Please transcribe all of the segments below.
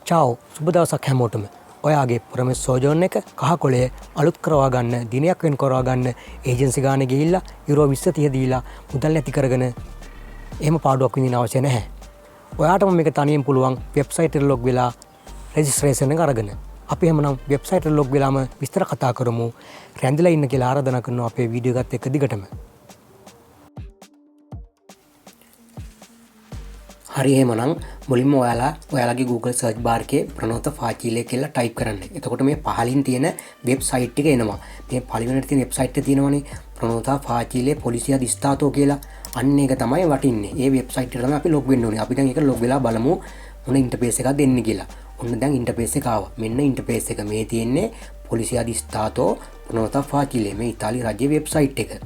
චාව් සුබ දවසක් හැමෝටම. ඔයාගේ ප්‍රොමිස් සෝජෝන් එක කහකොළේ අලුත් කරවා ගන්න දිනයක් වෙන් කරවා ගන්න ඒජන්සි ගානේ ගිහිල්ලා යුරෝ 20 30 දීලා මුදල් නැති කරගෙන එහෙම පාඩුවක් විඳින්න අවශ්‍ය නැහැ. ඔයාටම මේක තනියෙන් පුළුවන් වෙබ්සයිට් එකට ලොග් වෙලා රෙජිස්ට්‍රේෂන් එක අරගෙන. අපි එහෙමනම් වෙබ්සයිට් එකට ලොග් වෙලාම විස්තර කතා කරමු. රැඳිලා ඉන්න කියලා ආරාධනා කරනවා අපේ වීඩියෝ එකත් එක්ක දිගටම. හරි එහෙමනම් මුලින්ම ඔයාලගේ Google search bar එකේ ප්‍රනෝත ෆාචීලය කියලා ටයිප් කරන්න. එතකොට මේ පහලින් තියෙන වෙබ්සයිට් එක එනවා. මේ පළවෙනිට තියෙන වෙබ්සයිට් එක තියෙනවනේ ප්‍රනෝතා ෆාචීලේ පොලිසිය දිස්ත්‍රාතෝ කියලා. අන්න ඒක තමයි වටින්නේ. ඒ වෙබ්සයිට් එකට තමයි අපි ලොග් වෙන්න ඕනේ. අපි දැන් ඒක ලොග් වෙලා බලමු මොන ඉන්ටර්ෆේස් එකක්ද දෙන්නේ කියලා. ඔන්න දැන් ඉන්ටර්ෆේස් එක ආවා. මෙන්න ඉන්ටර්ෆේස් එක. මේ තියෙන්නේ පොලිසිය දිස්ත්‍රාතෝ ප්‍රනෝතා ෆාචීලේ මේ ඉතාලි රජයේ වෙබ්සයිට් එක.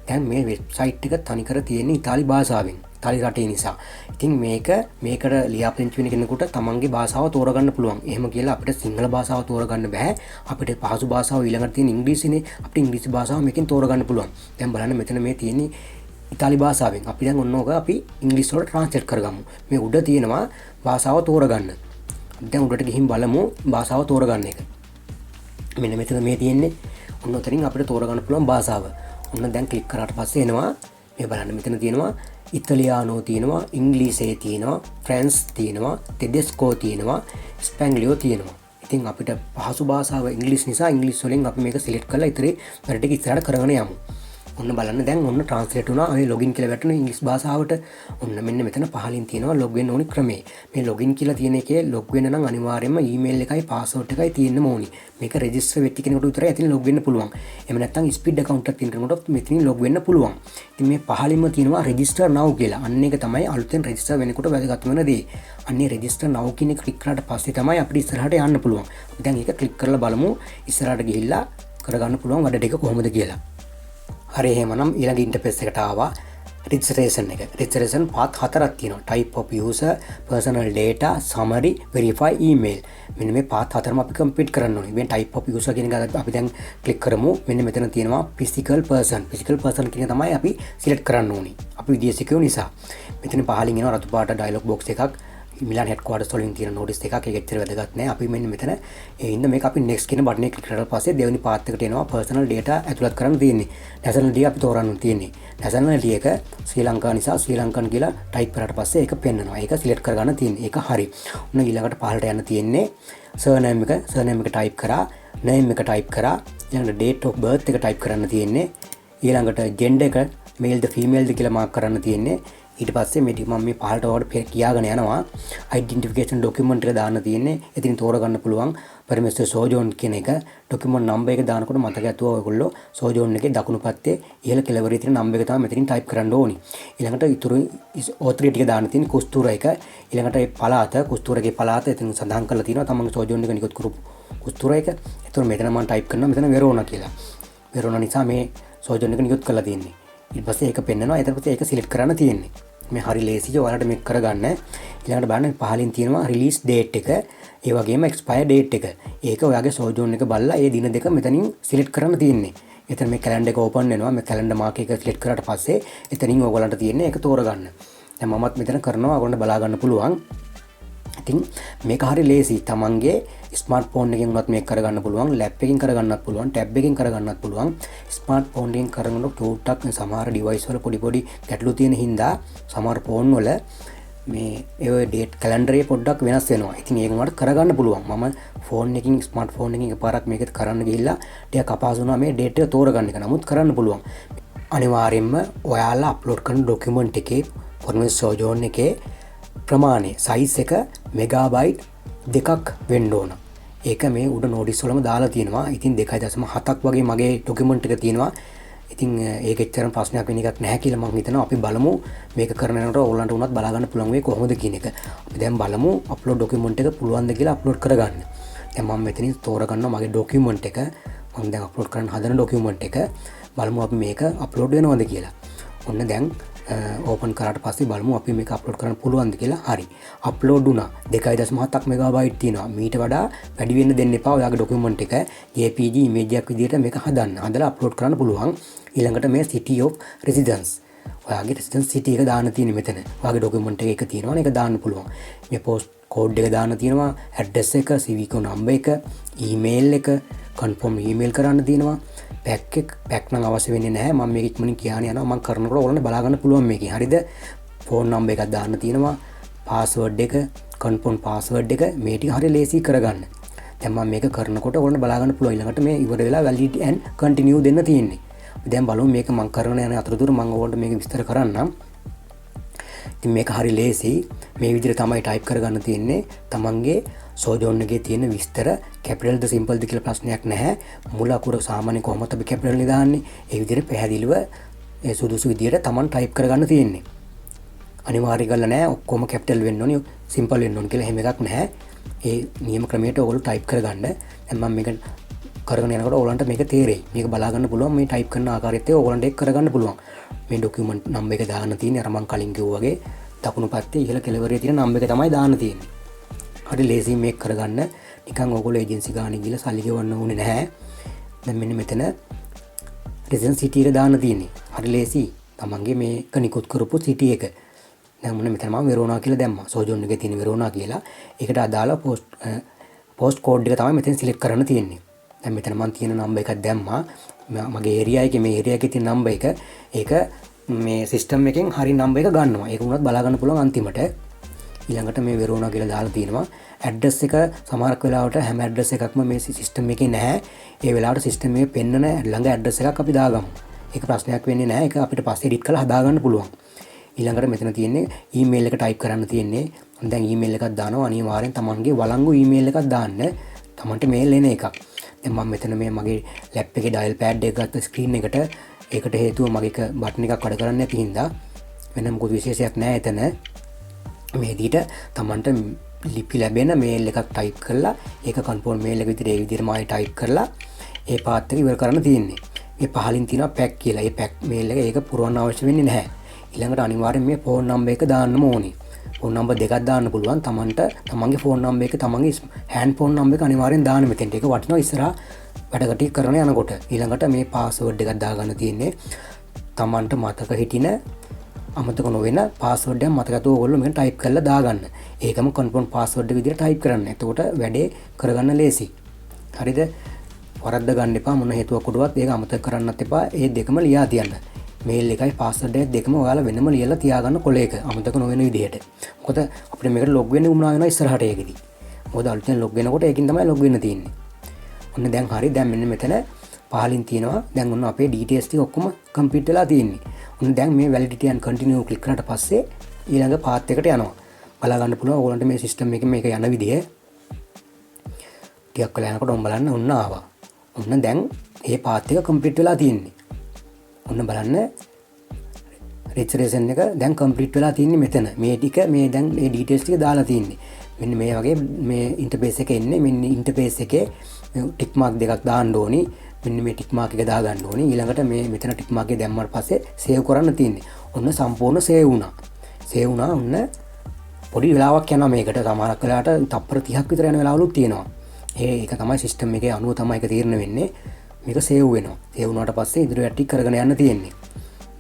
දැන් මේ වෙබ්සයිට් එක තනිකර තියෙන්නේ ඉතාලි භාෂාවෙන්. ඉතාලි රටේ නිසා. ඉතින් මේකට ලියාපදිංචි වෙන කෙනෙකුට තමන්ගේ භාෂාව තෝරගන්න පුළුවන්. එහෙම කියලා අපිට සිංහල භාෂාව තෝරගන්න බෑ. අපිට පහසු භාෂාව ඊළඟට තියෙන ඉංග්‍රීසිනේ. අපිට ඉංග්‍රීසි භාෂාව මේකෙන් තෝරගන්න පුළුවන්. දැන් බලන්න මෙතන මේ තියෙන්නේ ඉතාලි භාෂාවෙන්. අපි දැන් ඔන්න ඕක අපි ඉංග්‍රීසි වලට ට්‍රාන්ස්ලේට් කරගමු. මේ උඩ තියෙනවා භාෂාව තෝරගන්න. අපි දැන් උඩට ගිහින් බලමු භාෂාව තෝරගන්න එක. මෙන්න මෙතන මේ තියෙන්නේ ඔන්න උතරින් අපිට තෝරගන්න පුළුවන් භාෂාව. ඔන්න දැන් ක්ලික් කරාට පස්සේ එනවා මේ බලන්න මෙතන තියෙනවා ඉතාලියානෝ තියෙනවා, ඉංග්‍රීසියේ තියෙනවා, ෆ්‍රැන්ස් තියෙනවා, ටෙඩෙස්කෝ තියෙනවා, ස්පැන්ග්ලියෝ තියෙනවා. ඉතින් අපිට පහසු භාෂාව ඉංග්‍රීසි නිසා ඉංග්‍රීසි වලින් අපි මේක සිලෙක්ට් කරලා ඉතින් වැඩ ටික ඉස්සරහට කරගෙන යමු. ඔන්න බලන්න දැන් ඔන්න ට්‍රාන්ස්ලේට් වුණා. ඔය ලොගින් කියලා වැටුණා ඉංග්‍රීසි භාෂාවට. ඔන්න මෙන්න මෙතන පහලින් තියෙනවා ලොග් වෙන්න ඕනි ක්‍රමය. මේ ලොගින් කියලා තියෙන එකේ ලොග් වෙන්න නම් අනිවාර්යයෙන්ම ඊමේල් එකයි පාස්වර්ඩ් එකයි තියෙන්න ඕනි. මේක රෙජිස්ටර් වෙච්ච කෙනෙකුට විතරයි එතන ලොග් වෙන්න පුළුවන්. එහෙම නැත්නම් ස්පීඩ් account එකක් තියෙන කෙනෙකුට මෙතනින් ලොග් වෙන්න පුළුවන්. ඉතින් මේ පහලින්ම තියෙනවා register now කියලා. අන්න ඒක තමයි අලුතෙන් රෙජිස්ටර් වෙනකොට වැදගත් වෙන දේ. අන්නේ register now කියන එක ක්ලික් කරාට පස්සේ තමයි අපිට ඉස්සරහට යන්න පුළුවන්. අපි දැන් ඒක ක්ලික් කරලා බලමු ඉස්සරහට ගිහිල්ලා කරගන්න පුළුවන් වැඩ ටික කොහොමද කියලා. හරි එහෙමනම් ඊළඟ ඉන්ටර්ෆේස් එකට ආවා. registration එක. registration path හතරක් තියෙනවා. type of user, personal data, summary, verify, email. මෙන්න මේ path හතරම අපි complete කරන්න ඕනේ. මේ type of user කියන එක අපි දැන් click කරමු. මෙන්න මෙතන තියෙනවා physical person. physical person කියන තමයි අපි select කරන්න ඕනේ. අපි විදේශිකයෝ නිසා. මෙතන පහලින් එනවා රතු පාට dialog box එකක්. මිලාන් හෙඩ්ක්වාටර්ස් වලින් තියෙන නෝටිස් එකක්. ඒක ඇත්තට වැදගත් නෑ. අපි මෙන්න මෙතන ඒ ඉන්න මේක අපි next කියන බටන් එක ක්ලික් කරලා පස්සේ දෙවෙනි පාත් එකට එනවා personal data ඇතුළත් කරන්න තියෙන්නේ. nationality අපි තෝරන්න තියෙන්නේ. nationality එක ශ්‍රී ලංකා නිසා ශ්‍රී ලංකන් කියලා ටයිප් කරාට පස්සේ ඒක පෙන්නනවා. ඒක සිලෙක්ට් කරගන්න තියෙන්නේ. ඒක හරි. ඔන්න ඊළඟට පහළට යන්න තියෙන්නේ surname එක ටයිප් කරා, name එක ටයිප් කරා, ඊළඟට date of birth එක ටයිප් කරන්න තියෙන්නේ. ඊළඟට gender එක male ද female ද කියලා මාක් කරන්න තියෙන්නේ. ඊට පස්සේ මේ ටික මම මේ පහළට ඔයාලට කියාගෙන යනවා. identification document එක දාන්න තියෙන්නේ. එතින් තෝරගන්න පුළුවන් පරිමෙස්ටර් සෝජෝන් කියන එක. document number එක දානකොට මතක ඇතුව ඔයගොල්ලෝ සෝජෝන් එකේ දකුණු පැත්තේ ඉහළ කෙළවරේ තියෙන number එක තමයි මෙතනින් type කරන්න ඕනි. ඊළඟට ඉතුරු O3 ටික දාන්න තියෙන්නේ කුස්තුර එක. ඊළඟට ඒ පළාත කුස්තුරගේ පළාත එතන සඳහන් කරලා තියෙනවා. තමන්ගේ සෝජෝන් එක නිකුත් කරපු කුස්තුර එක. ඒතකොට මෙතන මම type කරනවා මෙතන වෙරෝනා කියලා. වෙරෝනා නිසා මේ සෝජෝන් එක නිකුත් කරලා තියෙන්නේ. ඊට පස්සේ ඒක පෙන්නනවා. ඊට පස්සේ ඒක සිලෙක්ට් කරන්න තියෙන්නේ. මේ හරි ලේසියි ඔයාලට මේක කරගන්න. ඊළඟට බලන්න පහලින් තියෙනවා රිලීස් ඩේට් එක. ඒ වගේම එක්ස්පයර් ඩේට් එක. ඒක ඔයාගේ සෝජෝන් එක බලලා ඒ දින දෙක මෙතනින් සිලෙක්ට් කරන්න තියෙන්නේ. එතන මේ කැලෙන්ඩර් එක ඕපන් වෙනවා. මේ කැලෙන්ඩර් මාක් එක සිලෙක්ට් කරාට පස්සේ එතනින් ඔයගලන්ට තියෙන්නේ ඒක තෝරගන්න. දැන් මමත් මෙතන කරනවා. ඔයගොල්ලන්ට බලා ගන්න පුළුවන්. ඉතින් මේක හරි ලේසි. තමන්ගේ ස්මාර්ට් ෆෝන් එකෙන් උනත් මේක කරගන්න පුළුවන්, ලැප් එකකින් කරගන්නත් පුළුවන්, ටැබ් එකකින් කරගන්නත් පුළුවන්. ස්මාර්ට් ෆෝන් එකෙන් කරනකොට චූට්ටක් සමහර ඩිවයිස් වල පොඩි ගැටලු තියෙන හින්දා සමහර ෆෝන් වල මේ ඒ ඩේට් කැලෙන්ඩර් එක පොඩ්ඩක් වෙනස් වෙනවා. ඉතින් ඒක උනට කරගන්න පුළුවන්. මම ෆෝන් එකකින් ස්මාර්ට් ෆෝන් එකකින් එකපාරක් මේක කරන්න ගිහිල්ලා ටිකක් අපහසු වුණා මේ ඩේට් එක තෝරගන්න එක. නමුත් කරන්න පුළුවන්. අනිවාර්යයෙන්ම ඔයාලා අප්ලෝඩ් කරන ડોකියුමන්ට් එකේ පොර්මස් සෝජෝන් එකේ ප්‍රමාණය සයිස් එක මෙගාබයිට් 2ක් වෙන්න ඕන. ඒක මේ උඩ නෝටිස් වලම දාලා තියෙනවා. ඉතින් 2.7ක් වගේ මගේ ડોකියුමන්ට් එක තියෙනවා. ඉතින් ඒක එච්චරම ප්‍රශ්නයක් වෙන එකක් නැහැ කියලා මම හිතනවා. අපි බලමු මේක කරනකොට ඕගලන්ට උනත් බලා ගන්න පුළුවන් වෙයි කොහොමද කියන එක. අපි දැන් බලමු අප්ලෝඩ් ડોකියුමන්ට් එක පුළුවන්ද කියලා අප්ලෝඩ් කරගන්න. දැන් මම මෙතනින් තෝරගන්නවා මගේ ડોකියුමන්ට් එක. මම දැන් අප්ලෝඩ් කරන්න හදන ડોකියුමන්ට් එක. බලමු අපි මේක අප්ලෝඩ් වෙනවද කියලා. ඔන්න දැන් ඕපන් කරාට පස්සේ බලමු අපි මේක අප්ලෝඩ් කරන්න පුළුවන්ද කියලා. හරි. අප්ලෝඩ් වුණා. 2.7ක් මෙගාබයිට් තියෙනවා. මීට වඩා වැඩි වෙන්න දෙන්න එපා. ඔයාගේ ડોකියුමන්ට් එක JPG ඉමේජ් එකක් විදිහට මේක හදන්න. හදලා අප්ලෝඩ් කරන්න පුළුවන්. ඊළඟට මේ city of residence. ඔයාගේ residence city එක දාන්න තියෙන්නේ මෙතන. ඔයාගේ ડોකියුමන්ට් එක තියෙනවනේ ඒක දාන්න පුළුවන්. මේ කෝඩ් එක දාන්න තියෙනවා, ඇඩ්‍රස් එක, CVK නම්බර් එක, ඊමේල් එක, කන්ෆර්ම් ඊමේල් කරන්න තියෙනවා. පැක් නම් අවශ්‍ය වෙන්නේ නැහැ. මම මේක ඉක්මනින් කියන්න යනවා. මම කරනකොට ඔයගොල්ලන්ට බලා ගන්න පුළුවන් මේකේ. හරිද? ෆෝන් නම්බර් එකක් දාන්න තියෙනවා, පාස්වර්ඩ් එක, කන්ෆර්ම් පාස්වර්ඩ් එක, මේ ටික හරිය ලේසි කරගන්න. දැන් මම මේක කරනකොට ඔයගොල්ලන්ට බලා ගන්න පුළුවන්. ඊළඟට මේ ඉවර වෙලා validity and continue දෙන්න තියෙන්නේ. දැන් බලමු මේක මම කරන යන අතරතුර මම ඔයගොල්ලන්ට මේක විස්තර කරන්නම්. ඉතින් මේක හරි ලේසි. මේ විදිහට තමයි ටයිප් කරගන්න තියෙන්නේ. තමන්ගේ සෝජෝන් එකේ තියෙන විස්තර කැපිටල්ද සිම්පල්ද කියලා ප්‍රශ්නයක් නැහැ. මුල අකුර සාමාන්‍ය කොහොමද අපි කැපිටල් නේ දාන්නේ. ඒ විදිහට පැහැදිලිව ඒ සුදුසු විදිහට තමන් ටයිප් කරගන්න තියෙන්නේ. අනිවාර්ය කරලා නැහැ ඔක්කොම කැපිටල් වෙන්න ඕනේ, සිම්පල් වෙන්න ඕනේ කියලා එහෙම එකක් නැහැ. ඒ නියම ක්‍රමයට ඔයගොල්ලෝ ටයිප් කරගන්න. දැන් මම මේක කරගෙන යනකොට ඔයගොල්ලන්ට මේක තේරෙයි. මේක බලා ගන්න පුළුවන් මේ ටයිප් කරන ආකාරයත් එක්ක ඔයගොල්ලන්ට ඒක කරගන්න පුළුවන්. මේ ડોකියුමන්ට් නම්බර් එක දාන්න තියෙන්නේ අර මම කලින් කිව්වා වගේ දකුණු පැත්තේ ඉහළ කෙළවරේ තියෙන නම්බර් එක තමයි දාන්න තියෙන්නේ. හරි ලේසි මේක කරගන්න. නිකන් ඔයගොල්ලෝ ඒජන්සි ගානේ ගිහලා සල්ලි ගෙවන්න ඕනේ නැහැ. දැන් මෙන්න මෙතන රෙසිඩන්ස් සිටි එක දාන්න තියෙන්නේ. හරි ලේසි. තමන්ගේ මේක නිකුත් කරපු සිටි එක. දැන් මොන මෙතන මම වෙරෝනා කියලා දැම්මා. සෝජෝන් එකේ තියෙන වෙරෝනා කියලා. ඒකට අදාළ පෝස්ට් කෝඩ් එක තමයි මෙතෙන් සිලෙක්ට් කරන්න තියෙන්නේ. දැන් මෙතන මම තියෙන නම්බර් එකක් දැම්මා. මගේ ඒරියා එකේ මේ ඒරියා එකේ තියෙන නම්බර් එක. ඒක මේ සිස්ටම් එකෙන් හරි නම්බර් එක ගන්නවා. ඒක උනත් බලා ගන්න පුළුවන් අන්තිමට. ඊළඟට මේ වෙරෝනා කියලා දාලා තියෙනවා. ඇඩ්‍රස් එක සමහරක් වෙලාවට හැම ඇඩ්‍රස් එකක්ම මේ සිස්ටම් එකේ නැහැ. ඒ වෙලාවට සිස්ටම් එකේ පෙන්නන ළඟ ඇඩ්‍රස් එකක් අපි දාගමු. ඒක ප්‍රශ්නයක් වෙන්නේ නැහැ. ඒක අපිට පස්සේ එඩිට් කරලා හදාගන්න පුළුවන්. ඊළඟට මෙතන තියෙන්නේ ඊමේල් එක ටයිප් කරන්න තියෙන්නේ. දැන් ඊමේල් එකක් දානවා. අනිවාර්යෙන් තමන්ගේ වළංගු ඊමේල් එකක් දාන්න. තමන්ට මේල් එන එකක්. දැන් මම මෙතන මේ මගේ ලැප් එකේ ඩයල් පෑඩ් එක ගත්ත ස්ක්‍රීන් එකට ඒකට හේතුව මගේ එක බටන් එකක් වැඩ කරන්නේ නැති හින්දා වෙන මොකද විශේෂයක් නැහැ එතන. මේ විදිහට තමන්ට ලිපි ලැබෙන මේල් එකක් ටයිප් කරලා ඒක කන්ෆර්ම් මේල් එක විදිහට ඒ විදිහටමයි ටයිප් කරලා ඒ පාත් එක ඉවර කරන්න තියෙන්නේ. මේ පහලින් තියෙනවා පැක් කියලා. ඒ පැක් මේල් එක ඒක පුරවන්න අවශ්‍ය වෙන්නේ නැහැ. ඊළඟට අනිවාර්යෙන් මේ ෆෝන් නම්බර් එක දාන්නම ඕනේ. ෆෝන් නම්බර් දෙකක් දාන්න පුළුවන්. තමන්ට තමන්ගේ ෆෝන් නම්බර් එක තමන්ගේ හෑන්ඩ් ෆෝන් නම්බර් එක අනිවාර්යෙන් දාන්න මෙතෙන්ට. ඒක වටිනවා ඉස්සරහා වැඩ කටි කරන යනකොට. ඊළඟට මේ පාස්වර්ඩ් එකක් දාගන්න තියෙන්නේ. තමන්ට මතක හිටින අමතක නොවෙන පාස්වර්ඩ් එක මතකතු ඔයගොල්ලෝ මේක ටයිප් කරලා දාගන්න. ඒකම කන්ෆර්ම් පාස්වර්ඩ් එක විදිහට ටයිප් කරන්න. එතකොට වැඩේ කරගන්න ලේසි. හරිද? වරද්ද ගන්න එපා මොන හේතුවකටවත් ඒක අමතක කරන්නත් එපා. ඒ දෙකම ලියා තියන්න. මේල් එකයි පාස්වර්ඩ් එක දෙකම ඔයාලා වෙනම ලියලා තියාගන්න කොලයක අමතක නොවන විදිහට. මොකද අපිට මේකට ලොග් වෙන්න උනා වෙනවා ඉස්සරහට ඒකෙදි. මොකද අලුතෙන් ලොග් වෙනකොට ඒකින් තමයි ලොග් වෙන්න තියෙන්නේ. ඔන්න දැන් හරි. දැන් මෙන්න මෙතන පහලින් තියෙනවා. දැන් ඔන්න අපේ details ටික ඔක්කොම කම්ප්ලීට් වෙලා තියෙන්නේ. ඔන්න දැන් මේ validity and continue ක්ලික් කරාට පස්සේ ඊළඟ පාත් එකට යනවා. බලා ගන්න පුළුවන් ඔයගොල්ලන්ට මේ සිස්ටම් එකේ මේක යන විදිය. ටිකක් වෙලා යනකොට ඔන්න බලන්න ඔන්න ආවා. ඔන්න දැන් මේ පාත් එක කම්ප්ලීට් වෙලා තියෙන්නේ. ඔන්න බලන්න registration එක දැන් කම්ප්ලීට් වෙලා තියෙන්නේ මෙතන. මේ ටික මේ දැන් මේ details ටික දාලා තියෙන්නේ. මෙන්න මේ වගේ මේ ඉන්ටර්ෆේස් එක එන්නේ. මෙන්න ඉන්ටර්ෆේස් එකේ ටික් මාක් දෙකක් දාන්න ඕනි. මෙන්න මේ ටික් මාක් එක දාගන්න ඕනි. ඊළඟට මේ මෙතන ටික් මාක් එක දැම්මට පස්සේ සේව් කරන්න තියෙන්නේ. ඔන්න සම්පූර්ණ සේව් වුණා. සේව් වුණා. ඔන්න පොඩි වෙලාවක් යනවා මේකට. සමහරක් වෙලාවට තප්පර 30ක් විතර යන වෙලාවලුත් තියෙනවා. ඒක තමයි සිස්ටම් එකේ අනුව තමයි ඒක තීරණය වෙන්නේ. මේක සේව් වෙනවා. සේව් වුණාට පස්සේ ඉදිරියට ටික කරගෙන යන්න තියෙන්නේ.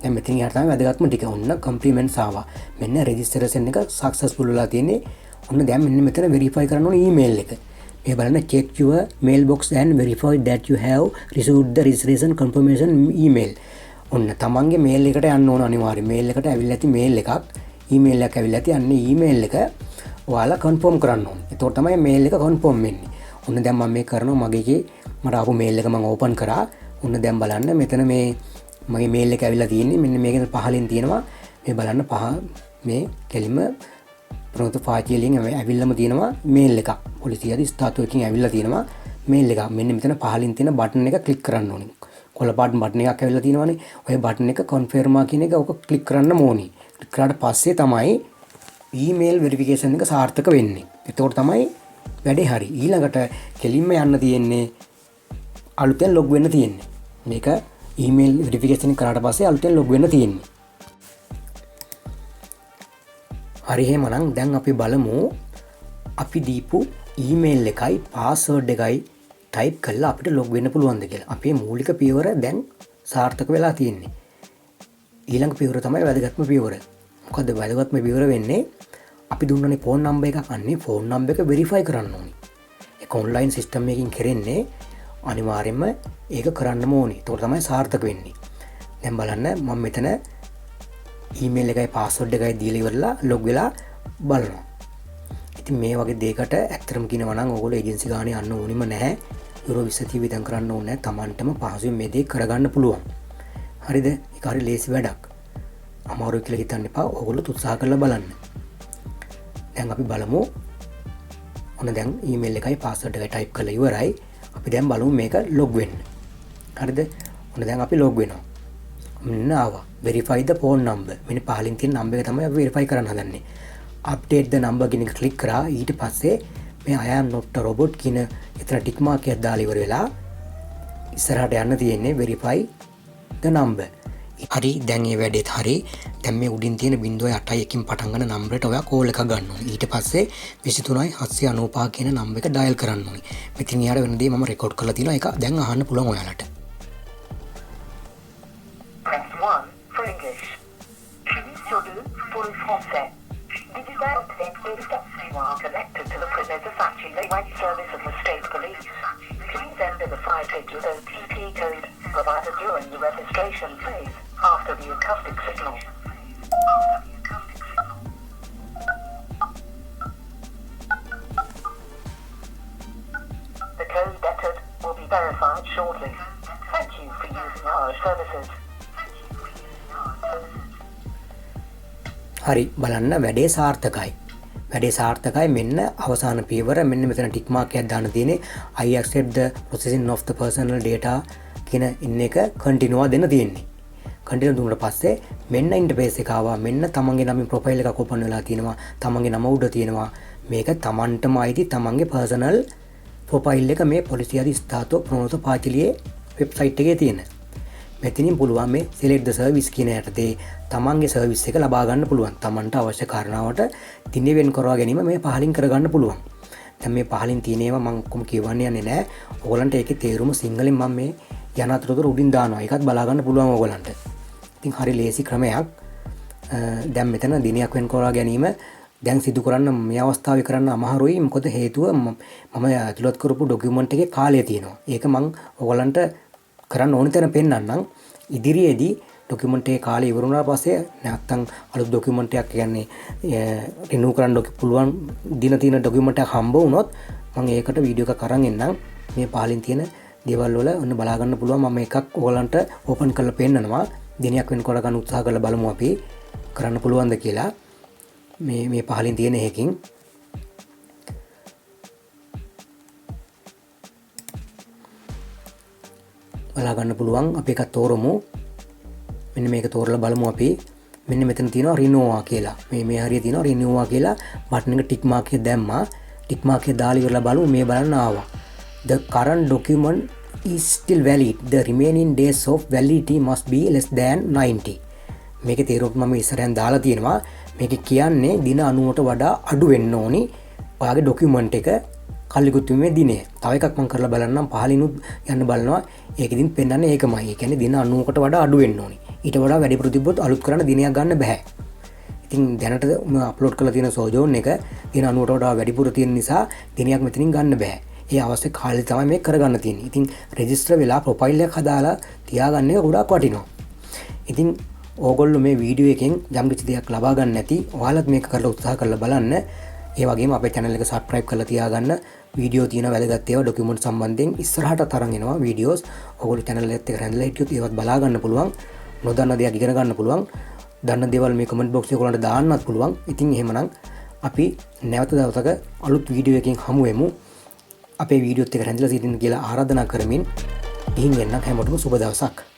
දැන් මෙතන යට තමයි වැදගත්ම ටික. ඔන්න කම්ප්ලිමන්ට්ස් ආවා. මෙන්න රෙජිස්ට්‍රේෂන් එක සක්සස්ෆුල් වෙලා තියෙන්නේ. ඔන්න දැන් මෙන්න මෙතන වෙරිෆයි කරන්න ඕනේ ඊමේල් එක. මේ බලන්න check your mailbox and verify that you have received the registration confirmation email. ඔන්න තමන්ගේ මේල් එකට යන්න ඕන අනිවාර්යයෙන්. මේල් එකට ඇවිල්ලා ඇති මේල් එකක්, ඊමේල් එකක් ඇවිල්ලා ඇති. අන්න ඊමේල් එක ඔයාලා කන්ෆර්ම් කරන්න ඕනේ. එතකොට තමයි මේල් එක කන්ෆර්ම් වෙන්නේ. ඔන්න දැන් මම මේ කරනවා මගේ මට ආපු මේල් එක මම ඕපන් කරා. ඔන්න දැන් බලන්න මෙතන මේ මගේ මේල් එක ඇවිල්ලා තියෙන්නේ. මෙන්න මේකෙන් පහලින් තියෙනවා මේ බලන්න මේ කෙලිම ප්‍රනෝත ෆාචිලින් ඇවිල්ලාම තියෙනවා මේල් එකක්. පොලිසියදී ස්ථාතුවකින් ඇවිල්ලා තියෙනවා මේල් එකක්. මෙන්න මෙතන පහලින් තියෙන බටන් එක ක්ලික් කරන්න ඕනේ. කොළ පාට බටන් එකක් ඇවිල්ලා තියෙනවානේ. ඔය බටන් එක කන්ෆර්ම් කියන එක ඔක ක්ලික් කරන්න ඕනේ. ක්ලික් කරාට පස්සේ තමයි ඊමේල් වෙරිෆිකේෂන් එක සාර්ථක වෙන්නේ. එතකොට තමයි වැඩේ හරි. ඊළඟට කෙලින්ම යන්න තියෙන්නේ අලුතෙන් ලොග් වෙන්න තියෙන්නේ. මේක ඊමේල් වෙරිෆිකේෂන් කරාට පස්සේ අලුතෙන් ලොග් වෙන්න තියෙන්නේ. හරි එහෙමනම් දැන් අපි බලමු අපි දීපු ඊමේල් එකයි පාස්වර්ඩ් එකයි ටයිප් කරලා අපිට ලොග් වෙන්න පුළුවන්ද කියලා. අපේ මූලික පියවර දැන් සාර්ථක වෙලා තියෙන්නේ. ඊළඟ පියවර තමයි වැදගත්ම පියවර. මොකද වැදගත්ම පියවර වෙන්නේ අපි දුන්නනේ ෆෝන් නම්බර් එකක්. අන්නේ ෆෝන් නම්බර් එක වෙරිෆයි කරන්න ඕනේ. ඒක ඔන්ලයින් සිස්ටම් එකකින් කරන්නේ අනිවාර්යයෙන්ම ඒක කරන්නම ඕනේ. ඒක තමයි සාර්ථක වෙන්නේ. දැන් බලන්න මම මෙතන ඊමේල් එකයි පාස්වර්ඩ් එකයි දීලා ඉවරලා ලොග් වෙලා බලනවා. ඉතින් මේ වගේ දෙයකට ඇත්තටම කියනවා නම් ඕගොල්ලෝ ඒජන්සි ගානේ යන්න ඕනෙම නැහැ. යුරෝ 20 විතර කරන්න ඕනේ නැහැ. Tamanටම පහසුවෙන් මේ දේ කරගන්න පුළුවන්. හරිද? ඒක හරි ලේසි වැඩක්. අමාරුයි කියලා හිතන්න එපා. ඕගොල්ලෝ උත්සාහ කරලා බලන්න. දැන් අපි බලමු. ඔන්න දැන් ඊමේල් එකයි පාස්වර්ඩ් එකයි ටයිප් කරලා ඉවරයි. අපි දැන් බලමු මේක ලොග් වෙන්න. හරිද? ඔන්න දැන් අපි ලොග් වෙනවා. මෙන්න ආවා. verify the phone number. මෙන්න පහලින් තියෙන නම්බර් එක තමයි අපි verify කරන්න හදන්නේ. update the number කියන එක ක්ලික් කරා. ඊට පස්සේ මේ I am not a robot කියන එතන ටික් මාක් එකක් දාලා ඉවර වෙලා ඉස්සරහට යන්න තියෙන්නේ verify the number. හරි දැන් මේ වැඩේත් හරි. දැන් මේ උඩින් තියෙන 0.8 එකකින් පටන් ගන්න නම්බරයට ඔයා කෝල් එකක් ගන්න ඕනේ. ඊට පස්සේ 23795 කියන නම්බර එක ඩයල් කරන්න ඕනේ. මෙතන ඊට වෙන දේ මම රෙකෝඩ් කරලා තියෙනවා. ඒක දැන් අහන්න පුළුවන් ඔයාලට. Press 1 for English. Choose your voice offset. Digital accept step. You are connected to the Promota Facile web service of the state police. Please enter the 5-digit OTP code provided during the registration phase after the acoustic signal. The code entered will be verified shortly. Thank you for using our services. හරි බලන්න වැඩේ සාර්ථකයි. වැඩේ සාර්ථකයි. මෙන්න අවසාන පියවර මෙන්න මෙතන ටික් mark එකක් දාන්න තියෙන්නේ I accept the processing of the personal data කියන ඉන්න එක කන්ටිනියුව දෙන්න තියෙන්නේ. කන්ටිනියු දුන්නාට පස්සේ මෙන්න ඉන්ටර්ෆේස් එක ආවා. මෙන්න තමන්ගේ නමින් ප්‍රොෆයිල් එකක් ඕපන් වෙලා තියෙනවා. තමන්ගේ නම උඩ තියෙනවා. මේක තමන්ටම අයිති තමන්ගේ පර්සනල් ප්‍රොෆයිල් එක මේ පොලිසිය අධිස්ථාතෝ ප්‍රොනෝත පාචලියේ වෙබ්සයිට් එකේ තියෙන. මෙතනින් පුළුවන් මේ select the service කියන යටතේ තමන්ගේ සර්විස් එක ලබා ගන්න පුළුවන්. තමන්ට අවශ්‍ය කාරණාවට දිනේ වෙන් කරවා ගැනීම මේ පහලින් කරගන්න පුළුවන්. දැන් මේ පහලින් තියෙන ඒවා මම කොහොම කියවන්නේ යන්නේ නැහැ. ඔයගලන්ට ඒකේ තේරුම සිංහලෙන් මම මේ යන අතරතුර උඩින් දානවා. ඒකත් බලා ගන්න පුළුවන් ඔයගලන්ට. ඉතින් හරි ලේසි ක්‍රමයක්. දැන් මෙතන දිනයක් වෙන් කරවා ගැනීම දැන් සිදු කරන්න මේ අවස්ථාවේ කරන්න අමාරුයි. මොකද හේතුව මම ඇතුළත් කරපු ડોකියුමන්ට් එකේ කාලය තියෙනවා. ඒක මම ඔයගලන්ට කරන්න ඕන තැන පෙන්නන්නම්. ඉදිරියේදී ડોකියුමන්ට් එකේ කාලය ඉවර වුණාට පස්සේ නැත්තම් අලුත් ડોකියුමන්ට් එකක් කියන්නේ රිනිව් කරන්න පුළුවන් දින තියෙන ડોකියුමන්ට් එකක් හම්බ වුණොත් මම ඒකට වීඩියෝ එකක් අරන් එන්නම්. මේ පහලින් තියෙන දේවල් වල ඔන්න බලා ගන්න පුළුවන්. මම එකක් ඔයගලන්ට ඕපන් කරලා පෙන්නනවා. දිනයක් වෙන කර ගන්න උත්සාහ කරලා බලමු අපි කරන්න පුළුවන්ද කියලා. මේ පහලින් තියෙන එකකින් බලා ගන්න පුළුවන්. අපි එකක් තෝරමු. මෙන්න මේක තෝරලා බලමු අපි. මෙන්න මෙතන තියෙනවා රිනෝවා කියලා. මේ හරිය තියෙනවා රිනෝවා කියලා බටන් එක ටික් මාක් එක දැම්මා. ටික් මාක් එක දාලා ඉවරලා බලමු. මේ බලන්න ආවා. The current document is still valid. The remaining days of validity must be less than 90. මේකේ තේරුම මම ඉස්සරහෙන් දාලා තියෙනවා. මේක කියන්නේ දින 90ට වඩා අඩු වෙන්න ඕනි. ඔයාගේ ડોකියුමන්ට් එක කල්ලිකුත් වීමේ දිනය. තව එකක් මම කරලා බලන්නම්. පහලිනුත් යන්න බලනවා. ඒකෙදින් පෙන්නන්නේ ඒකමයි. ඒ කියන්නේ දින 90කට වඩා අඩු වෙන්න ඕනි. ඊට වඩා වැඩි ප්‍රතිබද්ධ අලුත් කරන්න දිනයක් ගන්න බෑ. ඉතින් දැනට මම අප්ලෝඩ් කරලා තියෙන සෝජෝන් එක දින 90ට වඩා වැඩිපුර තියෙන නිසා දිනයක් මෙතනින් ගන්න බෑ. ඒ අවශ්‍ය කාලේ තමයි මේක කරගන්න තියෙන්නේ. ඉතින් රෙජිස්ටර් වෙලා ප්‍රොෆයිල් එක හදාලා තියාගන්න එක ගොඩාක් වටිනවා. ඉතින් ඕගොල්ලෝ මේ වීඩියෝ එකෙන් යම් කිසි දෙයක් ලබා ගන්න නැති ඔයාලත් මේක කරලා උත්සාහ කරලා බලන්න. ඒ වගේම අපේ channel එක subscribe කරලා තියාගන්න. වීඩියෝ තියෙන වැදගත් ඒවා ડોකියුමන්ට් සම්බන්ධයෙන් ඉස්සරහට තරන් එනවා වීඩියෝස්. ඔයගොල්ලෝ channel එකත් එක්ක රැඳිලා හිටියොත් ඒවත් බලා ගන්න පුළුවන්. නොදන්න දෙයක් ඉගෙන ගන්න පුළුවන්. දන්න දේවල් මේ කමෙන්ට් බොක්ස් එකේ ඔයගොල්ලන්ට දාන්නත් පුළුවන්. ඉතින් එහෙමනම් අපි නැවත දවසක අලුත් වීඩියෝ එකකින් හමු වෙමු. අපේ වීඩියෝත් එක්ක රැඳිලා සිටින්න කියලා ආරාධනා කරමින් ගිහින් එන්න හැමෝටම සුබ දවසක්.